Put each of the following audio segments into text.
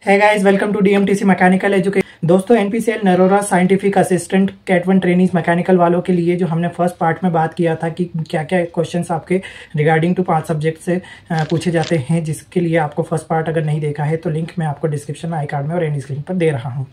है guys, welcome to DMTC mechanical education. दोस्तों, NPCL Narora scientific assistant cat 1 training mechanical वालों के लिए जो हमने फर्स्ट पार्ट में बात किया था कि क्या क्या क्वेश्चंस आपके रिगार्डिंग टू 5 सब्जेक्ट से पूछे जाते हैं, जिसके लिए आपको फर्स्ट पार्ट अगर नहीं देखा है तो लिंक मैं आपको डिस्क्रिप्शन में, आई कार्ड में और एंड स्क्रीन पर दे रहा हूँ।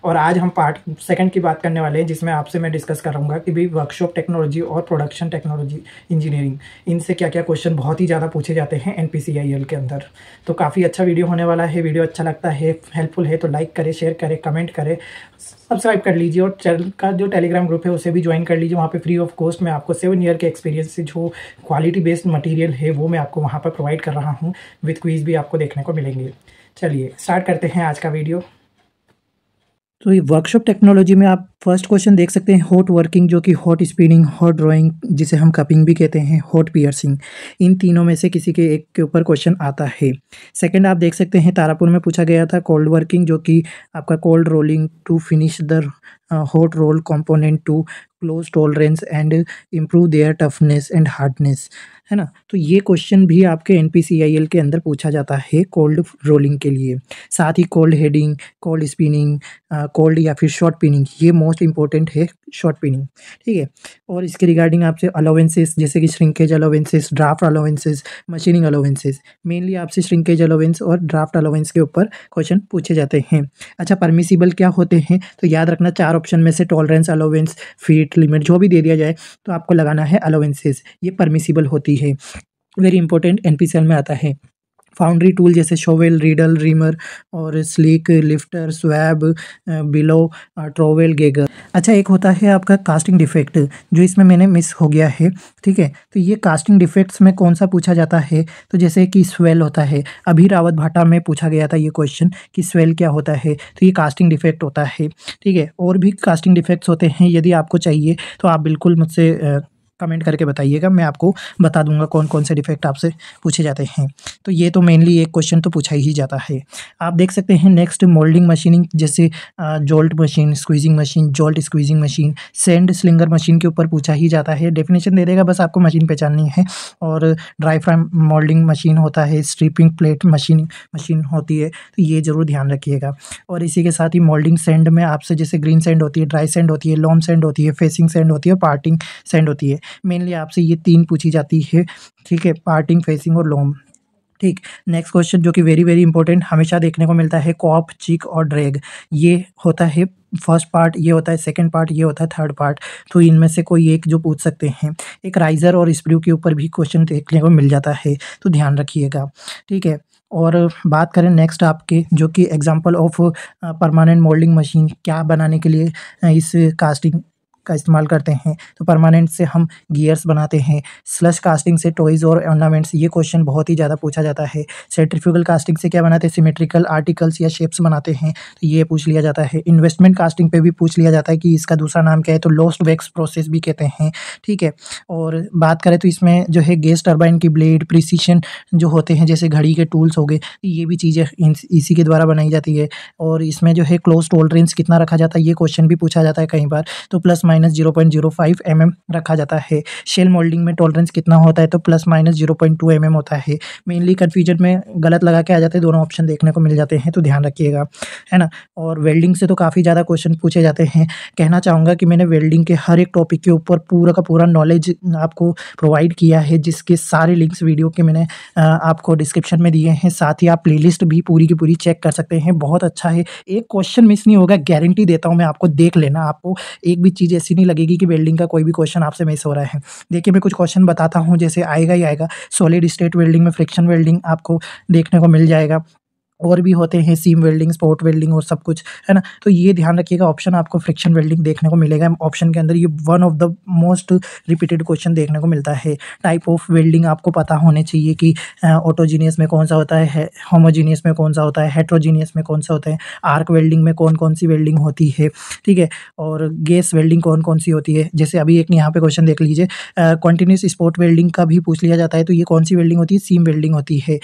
और आज हम पार्ट सेकंड की बात करने वाले हैं, जिसमें आपसे मैं डिस्कस करूँगा कि भाई वर्कशॉप टेक्नोलॉजी और प्रोडक्शन टेक्नोलॉजी इंजीनियरिंग, इनसे क्या क्या क्वेश्चन बहुत ही ज़्यादा पूछे जाते हैं एनपीसीआईएल के अंदर। तो काफ़ी अच्छा वीडियो होने वाला है। वीडियो अच्छा लगता है, हेल्पफुल है तो लाइक करें, शेयर करें, कमेंट करें, सब्सक्राइब कर लीजिए और चैनल का जो टेलीग्राम ग्रुप है उसे भी ज्वाइन कर लीजिए। वहाँ पे फ्री ऑफ कॉस्ट में आपको 7 ईयर के एक्सपीरियंस से जो क्वालिटी बेस्ड मटेरियल है वो मैं आपको वहाँ पर प्रोवाइड कर रहा हूँ। विद क्विज भी आपको देखने को मिलेंगे। चलिए स्टार्ट करते हैं आज का वीडियो। तो ये वर्कशॉप टेक्नोलॉजी में आप फर्स्ट क्वेश्चन देख सकते हैं, हॉट वर्किंग जो कि हॉट स्पिनिंग, हॉट ड्राइंग जिसे हम कपिंग भी कहते हैं, हॉट पियर्सिंग, इन तीनों में से किसी के एक के ऊपर क्वेश्चन आता है। सेकंड आप देख सकते हैं, तारापुर में पूछा गया था कोल्ड वर्किंग, जो कि आपका cold rolling to finish the hot roll component to close tolerance and improve their toughness and hardness, है ना। तो ये क्वेश्चन भी आपके एनपीसीआईएल के अंदर पूछा जाता है कोल्ड रोलिंग के लिए। साथ ही cold heading, cold spinning, cold या फिर शॉर्ट पिनिंग, ये मोस्ट इंपॉर्टेंट है शॉर्ट पिनिंग, ठीक है। और इसके रिगार्डिंग आपसे अलाउंसेस जैसे कि shrinkage allowances, draft allowances, machining allowances, mainly आपसे श्रिंकेज अलाउंस और ड्राफ्ट अलाउंस के ऊपर क्वेश्चन पूछे जाते हैं। अच्छा, परमिसिबल क्या होते हैं, तो याद रखना 4 ऑप्शन में से टॉलरेंस, अलाउंस, फीट, लिमिट जो भी दे दिया जाए तो आपको लगाना है अलाउंसेस, ये परमिसिबल होती है। वेरी इंपॉर्टेंट, एनपीसीएल में आता है। फाउंड्री टूल जैसे शोवेल, रीडल, रीमर और slick, lifter, swab, bellow, trowel, gagger. अच्छा, एक होता है आपका कास्टिंग डिफेक्ट, जो इसमें मैंने मिस हो गया है, ठीक है। तो ये कास्टिंग डिफेक्ट्स में कौन सा पूछा जाता है, तो जैसे कि स्वेल होता है, अभी रावत भाटा में पूछा गया था ये क्वेश्चन कि स्वेल क्या होता है, तो ये कास्टिंग डिफेक्ट होता है, ठीक है। और भी कास्टिंग डिफेक्ट्स होते हैं, यदि आपको चाहिए तो आप बिल्कुल मुझसे कमेंट करके बताइएगा, मैं आपको बता दूंगा कौन कौन से डिफेक्ट आपसे पूछे जाते हैं। तो ये तो मेनली एक क्वेश्चन तो पूछा ही जाता है। आप देख सकते हैं नेक्स्ट, मोल्डिंग मशीनिंग जैसे jolt machine, squeezing machine, jolt squeezing machine, sand slinger machine के ऊपर पूछा ही जाता है। डेफिनेशन दे देगा, बस आपको मशीन पहचाननी है। और ड्राई फ्राम मोल्डिंग मशीन होता है, स्ट्रिपिंग प्लेट मशीन होती है, तो ये जरूर ध्यान रखिएगा। और इसी के साथ ही मोल्डिंग सैंड में आपसे जैसे ग्रीन सैंड होती है, ड्राई सैंड होती है, लॉम सैंड होती है, फेसिंग सैंड होती है, पार्टिंग सैंड होती है। मेनली आपसे ये 3 पूछी जाती है, ठीक है, पार्टिंग, फेसिंग और लॉम, ठीक। नेक्स्ट क्वेश्चन जो कि वेरी वेरी इंपॉर्टेंट हमेशा देखने को मिलता है, कॉप, चिक और ड्रैग, ये होता है फर्स्ट पार्ट, ये होता है सेकंड पार्ट, ये होता है थर्ड पार्ट। तो इनमें से कोई एक जो पूछ सकते हैं। एक राइजर और स्प्रू के ऊपर भी क्वेश्चन देखने को मिल जाता है, तो ध्यान रखिएगा, ठीक है। और बात करें नेक्स्ट आपके, जो कि example of permanent moulding machine, क्या बनाने के लिए इस कास्टिंग का इस्तेमाल करते हैं, तो परमानेंट से हम गियर्स बनाते हैं। स्लश कास्टिंग से टॉयज और ऑर्नामेंट्स, ये क्वेश्चन बहुत ही ज़्यादा पूछा जाता है। सेंट्रीफ्यूगल कास्टिंग से क्या बनाते हैं, सिमेट्रिकल आर्टिकल्स या शेप्स बनाते हैं, तो ये पूछ लिया जाता है। इन्वेस्टमेंट कास्टिंग पे भी पूछ लिया जाता है कि इसका दूसरा नाम क्या है, तो लोस्ट वैक्स प्रोसेस भी कहते हैं, ठीक है। और बात करें तो इसमें जो है गैस टर्बाइन की ब्लेड, प्रिसीशन जो होते हैं जैसे घड़ी के टूल्स हो गए, ये भी चीज़ें इसी के द्वारा बनाई जाती है। और इसमें जो है क्लोज टॉलरेंस कितना रखा जाता है, ये क्वेश्चन भी पूछा जाता है कई बार, तो ±0.05 mm रखा जाता है। शेल मोल्डिंग में टॉलरेंस कितना होता है, तो ±0.2 mm होता है। मेनली कन्फ्यूजन में गलत लगा के आ जाते हैं, दोनों ऑप्शन देखने को मिल जाते हैं, तो ध्यान रखिएगा, है ना। और वेल्डिंग से तो काफ़ी ज़्यादा क्वेश्चन पूछे जाते हैं। कहना चाहूँगा कि मैंने वेल्डिंग के हर एक टॉपिक के ऊपर पूरा का पूरा नॉलेज आपको प्रोवाइड किया है, जिसके सारे लिंक्स वीडियो के मैंने आपको डिस्क्रिप्शन में दिए हैं। साथ ही आप प्लेलिस्ट भी पूरी की पूरी चेक कर सकते हैं, बहुत अच्छा है। एक क्वेश्चन मिस नहीं होगा, गारंटी देता हूँ मैं आपको, देख लेना, आपको एक भी चीज़ ऐसी नहीं लगेगी कि वेल्डिंग का कोई भी क्वेश्चन आपसे मिस हो रहा है। देखिए मैं कुछ क्वेश्चन बताता हूँ, जैसे आएगा ही आएगा। सॉलिड स्टेट वेल्डिंग में फ्रिक्शन वेल्डिंग आपको देखने को मिल जाएगा, और भी होते हैं सीम वेल्डिंग, स्पॉट वेल्डिंग और सब कुछ, है ना। तो ये ध्यान रखिएगा, ऑप्शन आपको फ्रिक्शन वेल्डिंग देखने को मिलेगा ऑप्शन के अंदर। ये one of the most repeated question देखने को मिलता है। टाइप ऑफ वेल्डिंग आपको पता होने चाहिए कि ऑटोजीनियस में कौन सा होता है, होमोजीनियस में कौन सा होता है, हेट्रोजीनियस में कौन सा होता है, आर्क वेल्डिंग में कौन कौन सी वेल्डिंग होती है, ठीक है। और गैस वेल्डिंग कौन कौन सी होती है, जैसे अभी एक यहाँ पे क्वेश्चन देख लीजिए, कंटिन्यूस स्पॉट वेल्डिंग का भी पूछ लिया जाता है, तो ये कौन सी वेल्डिंग होती है, सीम वेल्डिंग होती है।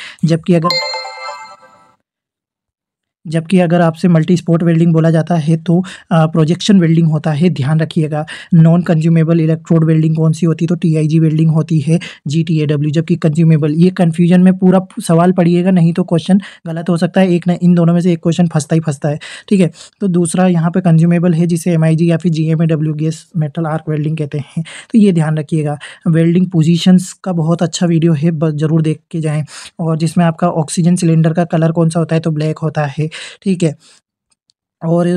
जबकि अगर आपसे मल्टी स्पॉट वेल्डिंग बोला जाता है तो प्रोजेक्शन वेल्डिंग होता है, ध्यान रखिएगा। नॉन कंज्यूमेबल इलेक्ट्रोड वेल्डिंग कौन सी होती है, तो टीआईजी वेल्डिंग होती है, जीटीएडब्ल्यू। जबकि कंज्यूमेबल, ये कन्फ्यूजन में पूरा सवाल पढ़िएगा, नहीं तो क्वेश्चन गलत हो सकता है, एक न इन दोनों में से एक क्वेश्चन फंसता ही फंसता है, ठीक है। तो दूसरा यहाँ पे कंज्यूमेबल है जिसे एमआईजी या फिर जीएमएडब्ल्यू गैस मेटल आर्क वेल्डिंग कहते हैं, तो ये ध्यान रखिएगा। वेल्डिंग पोजीशंस का बहुत अच्छा वीडियो है, बस ज़रूर देख के जाएँ। और जिसमें आपका ऑक्सीजन सिलेंडर का कलर कौन सा होता है, तो ब्लैक होता है, ठीक है। और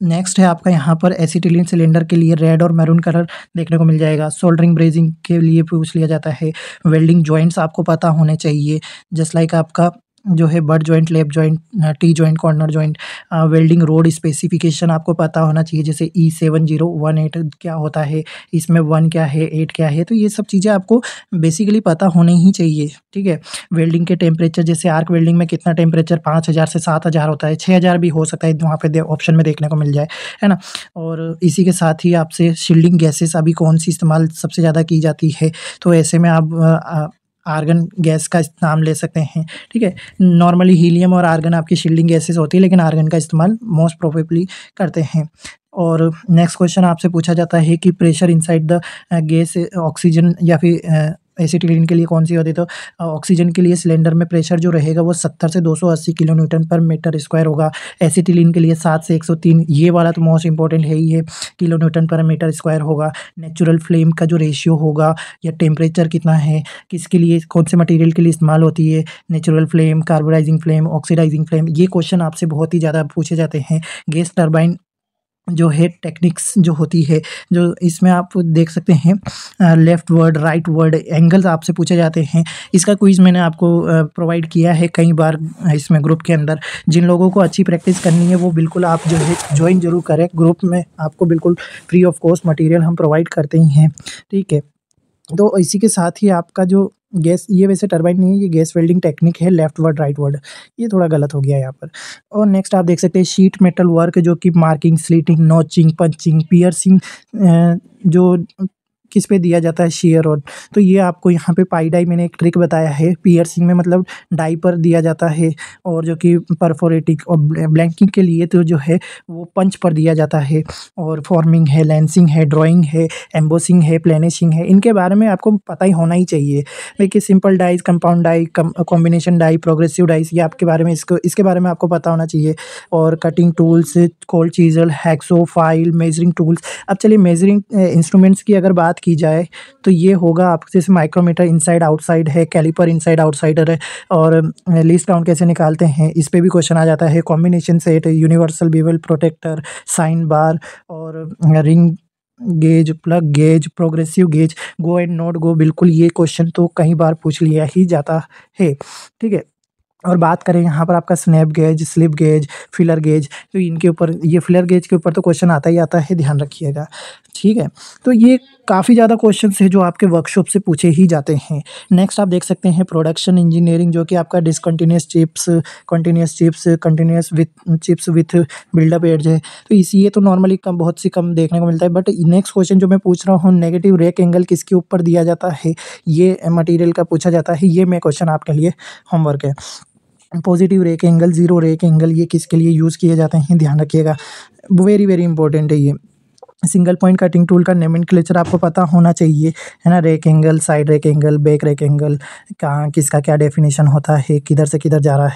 नेक्स्ट है आपका यहाँ पर एसिटिलीन सिलेंडर के लिए रेड और मैरून कलर देखने को मिल जाएगा। सोल्डरिंग ब्रेजिंग के लिए पूछ लिया जाता है। वेल्डिंग जॉइंट्स आपको पता होने चाहिए, जस्ट लाइक आपका जो है बट जॉइंट, लेप joint, T joint, corner joint. Welding road specification आपको पता होना चाहिए, जैसे E7018 क्या होता है, इसमें 1 क्या है, 8 क्या है, तो ये सब चीज़ें आपको बेसिकली पता होनी ही चाहिए, ठीक है। वेल्डिंग के टेम्परेचर, जैसे आर्क वेल्डिंग में कितना टेम्परेचर 5000 से 7000 होता है, 6000 भी हो सकता है, वहाँ पे ऑप्शन में देखने को मिल जाए, है ना। और इसी के साथ ही आपसे शील्डिंग गैसेस अभी कौन सी इस्तेमाल सबसे ज़्यादा की जाती है, तो ऐसे में आप आर्गन गैस का नाम ले सकते हैं, ठीक है। नॉर्मली हीलियम और आर्गन आपकी शील्डिंग गैसेस होती है, लेकिन आर्गन का इस्तेमाल मोस्ट प्रोबेबली करते हैं। और नेक्स्ट क्वेश्चन आपसे पूछा जाता है कि pressure inside the gas oxygen या फिर एसिटिलीन के लिए कौन सी होती है, तो ऑक्सीजन के लिए सिलेंडर में प्रेशर जो रहेगा वो 70 से 280 किलो न्यूटन पर मीटर स्क्वायर होगा। एसिटिलीन के लिए 7 से 103, ये वाला तो मोस्ट इंपॉर्टेंट है ही है, किलो न्यूटन पर मीटर स्क्वायर होगा। नेचुरल फ्लेम का जो रेशियो होगा या टेम्परेचर कितना है, किसके लिए, कौन से मटेरियल के लिए इस्तेमाल होती है, natural flame, carburising flame, oxidising flame, ये क्वेश्चन आपसे बहुत ही ज़्यादा पूछे जाते हैं। गैस टरबाइन जो है टेक्निक्स जो होती है, जो इसमें आप देख सकते हैं left word, right word, angles आपसे पूछे जाते हैं। इसका क्विज़ मैंने आपको प्रोवाइड किया है कई बार इसमें ग्रुप के अंदर। जिन लोगों को अच्छी प्रैक्टिस करनी है वो बिल्कुल आप जो है ज्वाइन जरूर करें ग्रुप में, आपको बिल्कुल फ्री ऑफ कॉस्ट मटेरियल हम प्रोवाइड करते ही हैं, ठीक है। तो इसी के साथ ही आपका जो गैस, ये वैसे टरबाइन नहीं है, ये गैस वेल्डिंग टेक्निक है, लेफ्ट वर्ड राइट वर्ड, ये थोड़ा गलत हो गया यहाँ पर। और नेक्स्ट आप देख सकते हैं शीट मेटल वर्क, जो कि मार्किंग, स्लीटिंग, नॉचिंग, पंचिंग, पियर्सिंग, जो किस पे दिया जाता है, शेयर रॉड। तो ये आपको यहाँ पे पाई डाई मैंने एक ट्रिक बताया है, पियर्सिंग में मतलब डाई पर दिया जाता है, और जो कि परफोरेटिंग और ब्लैंकिंग के लिए तो जो है वो पंच पर दिया जाता है। और फॉर्मिंग है, लेंसिंग है, ड्राइंग है, एम्बोसिंग है, प्लेनिशिंग है, इनके बारे में आपको पता ही होना ही चाहिए। देखिए simple dies, compound die, combination die, progressive dies, ये आपके बारे में इसके बारे में आपको पता होना चाहिए। और cutting tools, cold chisel, hacksaw, file, measuring tools. अब चलिए मेजरिंग इंस्ट्रूमेंट्स की अगर बात की जाए तो ये होगा आपके, जैसे माइक्रोमीटर इनसाइड आउटसाइड है, कैलिपर इनसाइड आउटसाइडर है। और लीस्ट काउंट कैसे निकालते हैं, इस पे भी क्वेश्चन आ जाता है। Combination set, universal bevel protractor, sine bar, और ring gauge, plug gauge, progressive gauge, go and not go, बिल्कुल ये क्वेश्चन तो कई बार पूछ लिया ही जाता है, ठीक है। और बात करें यहाँ पर आपका snap gauge, slip gauge, filler gauge, तो इनके ऊपर, ये फिलर गेज के ऊपर तो क्वेश्चन आता ही आता है, ध्यान रखिएगा, ठीक है। तो ये काफ़ी ज़्यादा क्वेश्चंस है जो आपके वर्कशॉप से पूछे ही जाते हैं। नेक्स्ट आप देख सकते हैं प्रोडक्शन इंजीनियरिंग, जो कि आपका discontinuous chips, continuous chips, continuous with chips with buildup edge है। तो इसी, ये तो नॉर्मली कम, बहुत सी कम देखने को मिलता है। बट नेक्स्ट क्वेश्चन जो मैं पूछ रहा हूँ, नेगेटिव रेक एंगल किसके ऊपर दिया जाता है, ये मटीरियल का पूछा जाता है। ये मैं क्वेश्चन आपके लिए होमवर्क है। Positive rake angle, zero rake angle, ये किसके लिए यूज़ किए जाते हैं, ध्यान रखिएगा, वेरी वेरी इंपॉर्टेंट है ये। सिंगल पॉइंट कटिंग टूल का नोमेनक्लेचर आपको पता होना चाहिए, है ना। Rake angle, side rake angle, back rake angle, कहाँ किसका क्या डेफिनेशन होता है, किधर से किधर जा रहा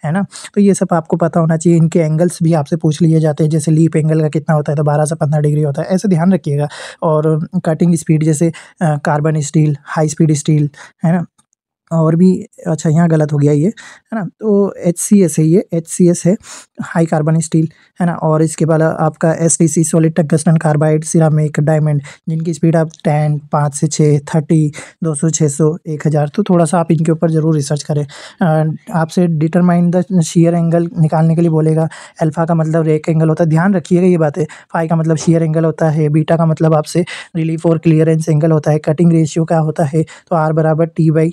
है ना। तो ये सब आपको पता होना चाहिए। इनके एंगल्स भी आपसे पूछ लिए जाते हैं, जैसे लीप एंगल का कितना होता है, तो 12 से 15 डिग्री होता है, ऐसे ध्यान रखिएगा। और कटिंग स्पीड, जैसे carbon steel, high speed steel, है ना। और भी, अच्छा यहाँ गलत हो गया ये, है ना। तो HCS है, ये HCS है, हाई कार्बन स्टील, है ना। और इसके बाद आपका STC, solid tungsten carbide, ceramic, diamond, जिनकी स्पीड आप 10, 5 से 6, 30, 200, 600, 1000। तो थोड़ा सा आप इनके ऊपर ज़रूर रिसर्च करें। आपसे डिटरमाइन द शेयर एंगल निकालने के लिए बोलेगा। अल्फा का मतलब रेक एंगल होता है, ध्यान रखिएगा ये बातें। फाई का मतलब शेयर एंगल होता है। बीटा का मतलब आपसे रिलीफ और क्लियरेंस एंगल होता है। कटिंग रेशियो क्या होता है, तो R = T/,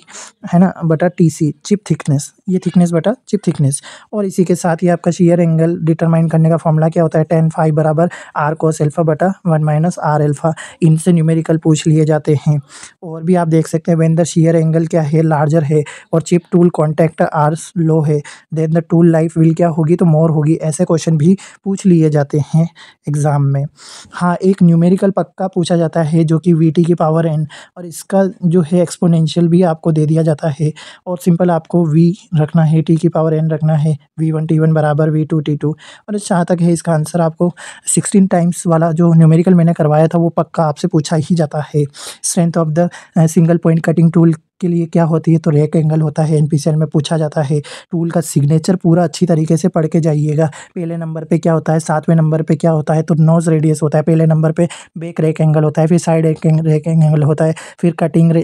है ना, बटा TC चिप थिकनेस, ये थिकनेस बटा चिप थिकनेस। और इसी के साथ ही आपका शियर एंगल डिटरमाइन करने का फॉर्मूला क्या होता है, tan phi बराबर r cos अल्फा बटा 1 माइनस r अल्फा। इनसे न्यूमेरिकल पूछ लिए जाते हैं। और भी आप देख सकते हैं व्हेन द शियर एंगल क्या है, लार्जर है और chip tool contact are low है, then the tool life will क्या होगी, तो मोर होगी। ऐसे क्वेश्चन भी पूछ लिए जाते हैं एग्जाम में। हाँ, एक न्यूमेरिकल पक्का पूछा जाता है जो कि VT की पावर n, और इसका जो है एक्सपोनेंशियल भी आपको दे दिया जाता है। और सिंपल आपको v रखना है, t की पावर n रखना है, v1 t1 बराबर v2 t2। और जहाँ तक है इसका आंसर आपको 16 टाइम्स वाला जो न्यूमेरिकल मैंने करवाया था वो पक्का आपसे पूछा ही जाता है। Strength of the single point cutting tool के लिए क्या होती है, तो रेक एंगल होता है, NPCL में पूछा जाता है। टूल का सिग्नेचर पूरा अच्छी तरीके से पढ़ के जाइएगा। पहले नंबर पे क्या होता है, 7वें नंबर पे क्या होता है, तो नोज रेडियस होता है। पहले नंबर पे बैक रेक एंगल होता है, फिर साइड रेक एंगल होता है, फिर cutting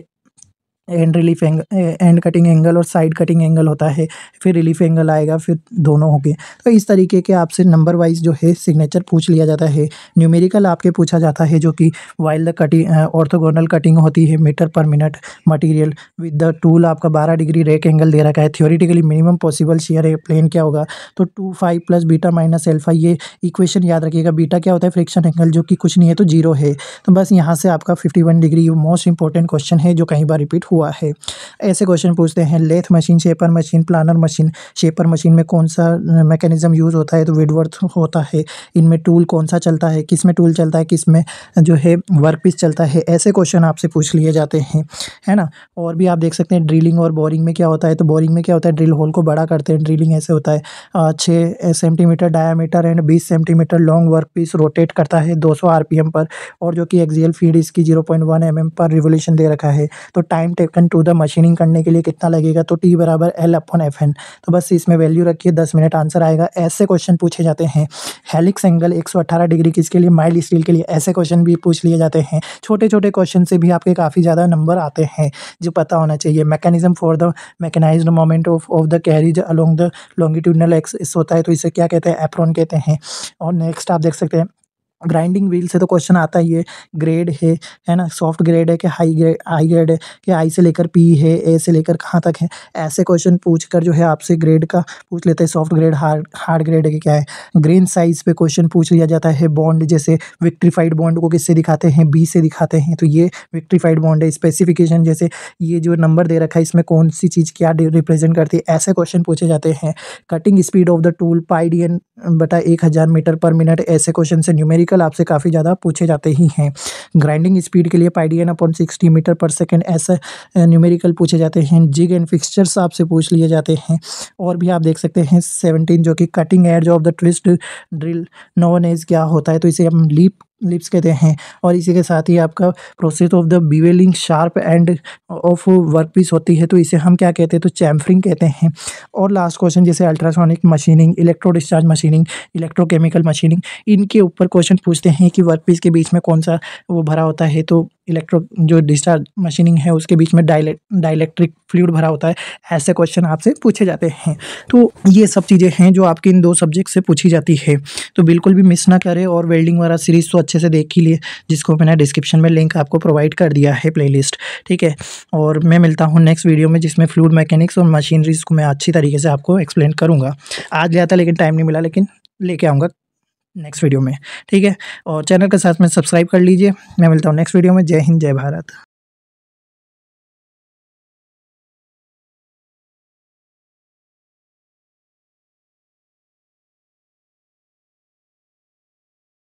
and relief and cutting angle और साइड कटिंग एंगल होता है, फिर रिलीफ एंगल आएगा, फिर दोनों हो गए। तो इस तरीके के आपसे नंबर वाइज जो है सिग्नेचर पूछ लिया जाता है। न्यूमेरिकल आपके पूछा जाता है जो कि while the cutting orthogonal cutting होती है metre per minute material with the tool, आपका 12 डिग्री रेक एंगल दे रखा है। Theoretically minimum possible shear plane क्या होगा, तो 2 प्लस बीटा माइनस अल्फा। ये इक्वेशन याद रखिएगा। बीटा क्या होता है, फ्रिक्शन एंगल, जो कि कुछ नहीं है तो 0 है। तो बस यहाँ से आपका 51 डिग्री मोस्ट इंपॉर्टेंट क्वेश्चन है जो कई बार रिपीट हुआ है। ऐसे क्वेश्चन पूछते हैं lathe machine, shaper machine, planer machine. Shaper machine में कौन सा मैकेनिज्म यूज होता है, तो विडवर्थ होता है। इनमें टूल कौन सा चलता है, किस में टूल चलता है, किस में जो है वर्कपीस चलता है। ऐसे क्वेश्चन आपसे पूछ लिए जाते हैं, है ना। और भी आप देख सकते हैं ड्रिलिंग और बोरिंग में क्या होता है, तो बोरिंग में क्या होता है, ड्रिल होल को बड़ा करते हैं। ड्रिलिंग ऐसे होता है 6 centimetre diameter and 20 centimetre long workpiece rotate करता है 200 RPM पर, और जो कि एक्सियल फीड इसकी 0.1 mm पर रिवोल्यूशन दे रखा है। तो time taken to the machining करने के लिए कितना लगेगा, तो T बराबर L/Fn। तो बस इसमें वैल्यू रखिए, 10 मिनट आंसर आएगा। ऐसे क्वेश्चन पूछे जाते हैं। हेलिक्स एंगल 118 डिग्री किसके लिए, माइल्ड स्टील के लिए। ऐसे क्वेश्चन भी पूछ लिए जाते हैं। छोटे छोटे क्वेश्चन से भी आपके काफ़ी ज़्यादा नंबर आते हैं जो पता होना चाहिए। Mechanism for the mechanized moment of the carriage along the longitudinal axis होता है, तो इसे क्या कहते हैं, एप्रॉन कहते हैं। और नेक्स्ट आप देख सकते हैं ग्राइंडिंग व्हील से तो क्वेश्चन आता ही है। ग्रेड है ना, सॉफ्ट ग्रेड है कि हाई ग्रेड है, कि आई से लेकर पी है, ए से लेकर कहाँ तक है। ऐसे क्वेश्चन पूछकर जो है आपसे ग्रेड का पूछ लेते हैं। सॉफ्ट ग्रेड, हार्ड ग्रेड है क्या है। ग्रेन साइज पे क्वेश्चन पूछ लिया जाता है। बॉन्ड जैसे विक्ट्रीफाइड बॉन्ड को किससे दिखाते हैं, बी से दिखाते हैं, तो ये विक्ट्रीफाइड बॉन्ड है। स्पेसिफिकेशन जैसे ये जो नंबर दे रखा है इसमें कौन सी चीज़ क्या रिप्रेजेंट करती है, ऐसे क्वेश्चन पूछे जाते हैं। Cutting speed of the tool πdn बटा 1000 मीटर पर मिनट। ऐसे क्वेश्चन से न्यूमेरिकल आपसे काफ़ी ज़्यादा पूछे जाते ही हैं। ग्राइंडिंग स्पीड के लिए πdn/60 मीटर पर सेकेंड, ऐसे न्यूमेरिकल पूछे जाते हैं। जिग एंड फिक्सचर्स आपसे पूछ लिए जाते हैं। और भी आप देख सकते हैं 17 जो कि cutting edge of the twist drill known as क्या होता है, तो इसे हम लिप्स कहते हैं। और इसी के साथ ही आपका process of the bevelling sharp end of workpiece होती है, तो इसे हम क्या कहते हैं, तो चैम्फरिंग कहते हैं। और लास्ट क्वेश्चन जैसे ultrasonic machining, electro discharge machining, electrochemical machining, इनके ऊपर क्वेश्चन पूछते हैं कि वर्कपीस के बीच में कौन सा वो भरा होता है, तो इलेक्ट्रो जो डिस्चार्ज मशीनिंग है उसके बीच में डाइलेक्ट्रिक फ्लूइड भरा होता है। ऐसे क्वेश्चन आपसे पूछे जाते हैं। तो ये सब चीज़ें हैं जो आपके इन 2 सब्जेक्ट से पूछी जाती है, तो बिल्कुल भी मिस ना करें। और वेल्डिंग वाला सीरीज़ तो अच्छे से देख ही लिए, जिसको मैंने डिस्क्रिप्शन में लिंक आपको प्रोवाइड कर दिया है, प्लेलिस्ट, ठीक है। और मैं मिलता हूँ नेक्स्ट वीडियो में जिसमें फ्लूइड मैकेनिक्स और मशीनरीज को मैं अच्छी तरीके से आपको एक्सप्लेन करूँगा। आज लिया था लेकिन टाइम नहीं मिला, लेकिन लेके आऊँगा नेक्स्ट वीडियो में, ठीक है। और चैनल के साथ में सब्सक्राइब कर लीजिए। मैं मिलता हूँ नेक्स्ट वीडियो में। जय हिंद, जय भारत।